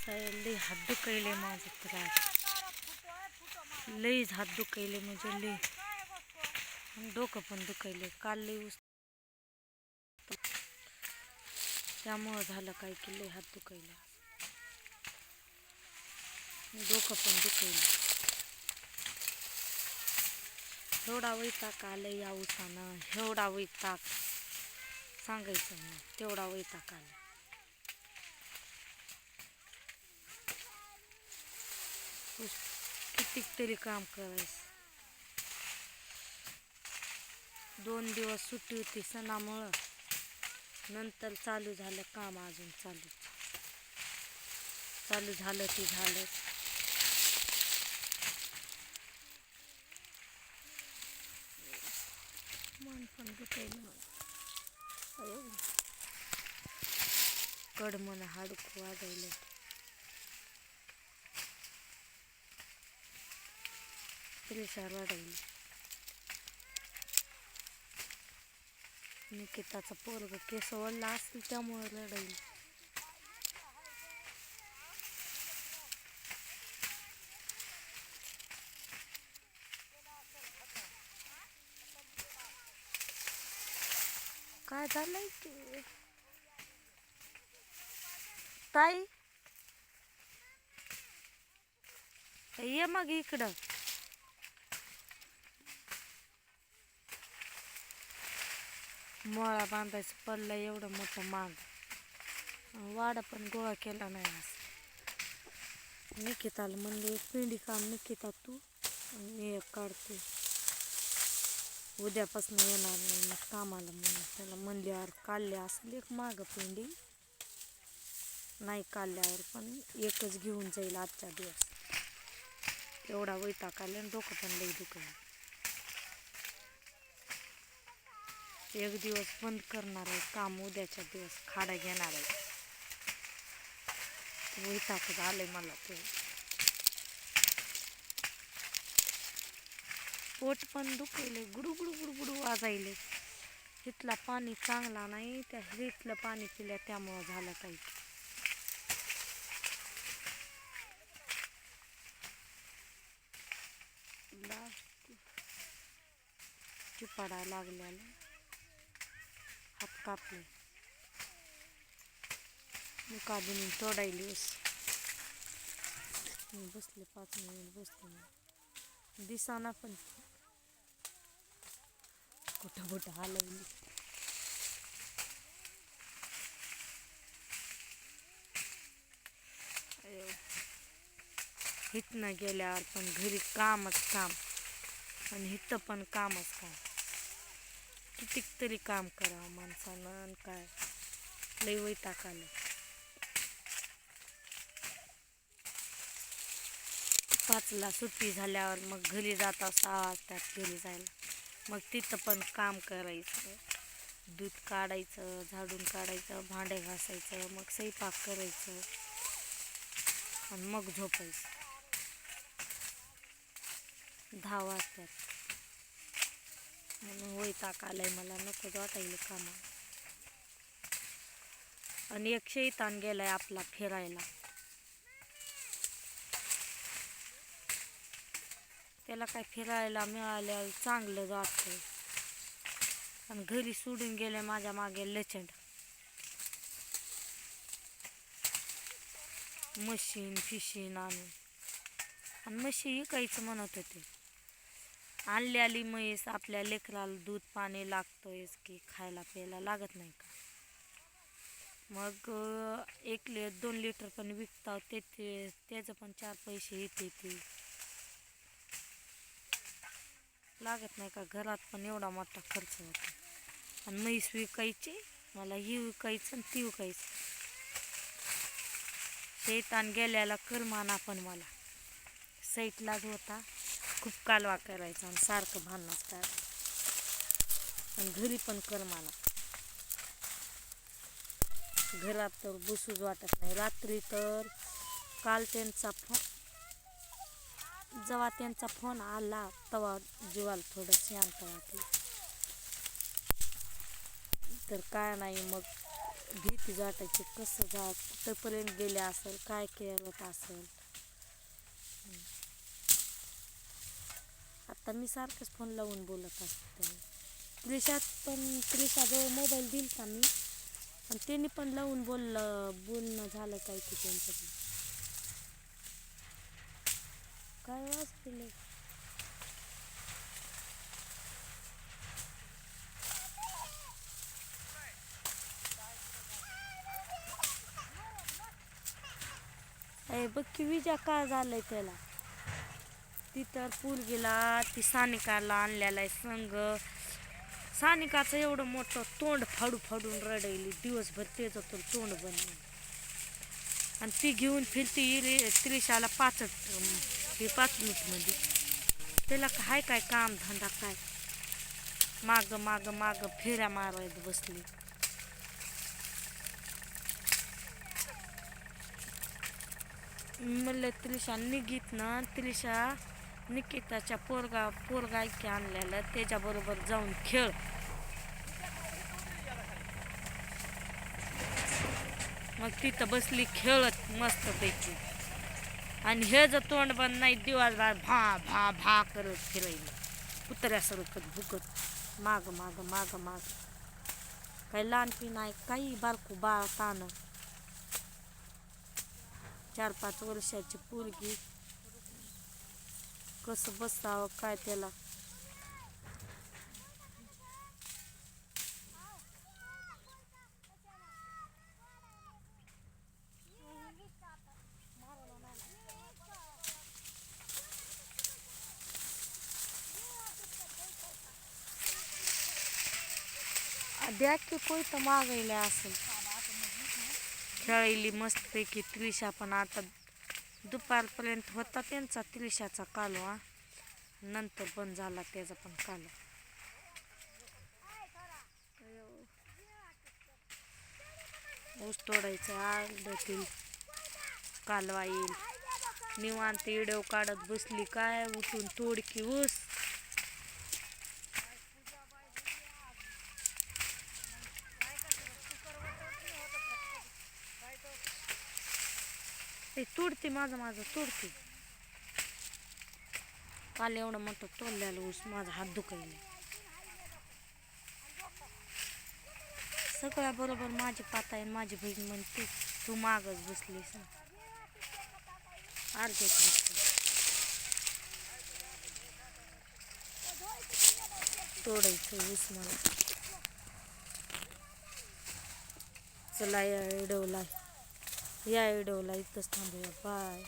बसायला लई हात दुखायले माझं तर आज लईच हात दुखायले म्हणजे लई डोकं पण दुखायले काल लई त्यामुळं झालं काय की लई हात दुखायले डोकं पण दुखायले एवढा वैताग आलं या उसानं एवढा वैताग सांगायचं नाही तेवढा वैताग आला कितीक तरी काम करायचं 2 दिवस सुट्टी होती सणामुळं नंतर चालू झालं काम अजून चालू झालं ते झालं मन पण दुखायलं कडमन हाडकं वाढायलं प्रेशर वाढायलं निकिताचं पोरग केस वळला असतील त्यामुळे रडायला काय झालंय की ताई ये मग इकडं मोळा बांधायचं पडलं एवढं मोठं माग वाडा पण गोळा केला नाही आज निकिताला म्हणले पिंडी काम निकिता तू मी एक काढते उद्यापासून येणार नाही मग कामाला म्हणून त्याला म्हणल्यावर काढले असेल एक माग पिंडी नाही काढल्यावर पण एकच घेऊन जाईल आजच्या दिवस एवढा वैताग आला आणि डोकं पण लई दुखलं एक दिवस बंद करणार आहे काम उद्याच्या दिवस खाडा घेणार आहे वैताग आलंय मला ते पोट पण दुखले गुडुगुडू गुडुगुडू वाजायले इथला पाणी चांगला नाही त्या हिरीतलं पाणी पिल्या त्यामुळं झालं काही चिपाडा लागलेला हात कापले मुका बिनी तोडायली बसले 5 मिनिट बसले दिसाना पण कुठं कुठं हलवली हिथनं गेल्यावर पण घरी कामच काम आणि हिथं पण कामच काम कितीक तरी काम करावं माणसानं काय लई वैताग आलं 5ला सुट्टी झाल्यावर मग घरी जाता 6 वाजतात घरी जायला मग तिथं पण काम करायचं दूध काढायचं झाडून काढायचं भांडे घासायचं मग स्वयंपाक करायचं आणि मग झोपायचं 10 वाजतात म्हणून वैताग आलाय मला नको वाटायला कामा आणि एक शैतान गेलाय आपला फिरायला त्याला काय फिरायला मिळाल्यावर चांगलं वाटतंय आणि घरी सोडून गेले माझ्या मागे लचंड मशीन फिशीन आणून आणि म्हशी विकायचं म्हणत होते आणलेली म्हैस आपल्या लेकराला दूध पाणी लागतंयच की खायला प्यायला लागत नाही का मग 1-2 लिटर पण विकता त्याचं पण 4 पैसे येते ते लागत नाही का घरात पण एवढा मोठा खर्च होतो आणि म्हैस विकायची मला ही विकायचं आणि ती विकायचं शैतान गेल्याला करमाना पण मला साईटलाच होता खूप कालवा करायचा आणि सारखं भांडणच करायचं आणि घरी पण करमाना घरात तर बसूच वाटत नाही रात्री तर काल जेव्हा त्यांचा फोन आला तेव्हा जीवाला थोडं शांत वाटलं तर काय नाही मग भीती वाटायची कसं जात कुठंपर्यंत गेले असेल काय करत असेल. आता मी सारखंच फोन लावून बोलत असते. त्रिशाजवळ मोबाईल दिलता मी आणि त्यांनी पण लावून बोलणं झालं काय की त्यांचं काय वाजतील. बघ की विजा काय झालंय त्याला. ती तर पोरगीला ती सानिकाला आणलेला आहे संग. सानिकाचं एवढं मोठं तोंड फाडून रडायली दिवसभर त्याचं तर तोंड बनवलं. आणि ती घेऊन फिरती त्रिशाला 5 मिनिटमध्ये. त्याला काय काम धंदा काय माग फेऱ्या मारायला बसली. म्हणलं त्रिशा निघित ना. त्रिशा निकिताच्या पोरगा की आणलेला त्याच्याबरोबर जाऊन खेळ. मग तिथं बसली खेळत मस्तपैकी. आणि हे जर तोंड बंद नाही दिवसभर भा करत फिरायला कुत्र्यासारखं भुकत माग. काही लहानपी नाही काही बारकू बाळ ताण. 4-5 वर्षाची पोरगी कसं बसावं काय त्याला. द्या की कोई तर मागायला असेल. खेळायली मस्तपैकी त्रिशा पण आता दुपारपर्यंत होता त्यांचा त्रिशाचा कालवा. नंतर बंद झाला त्याचा पण कालवा. ऊस तोडायचं आडतील कालवा येईल. निवांत इडव काढत बसली काय उठून तोडकी ऊस. ते तोडते माझं तोडते. काल एवढं मोठं तोडलेलं ऊस माझा हात दुखायला. सगळ्या बरोबर माझी पाता आहे. माझी बहीण म्हणते तू मागच बसलीस अर्ध्यात बसली. तोडायचं ऊस मला. चला या व्हिडिओला इथंच थांबूया. बाय.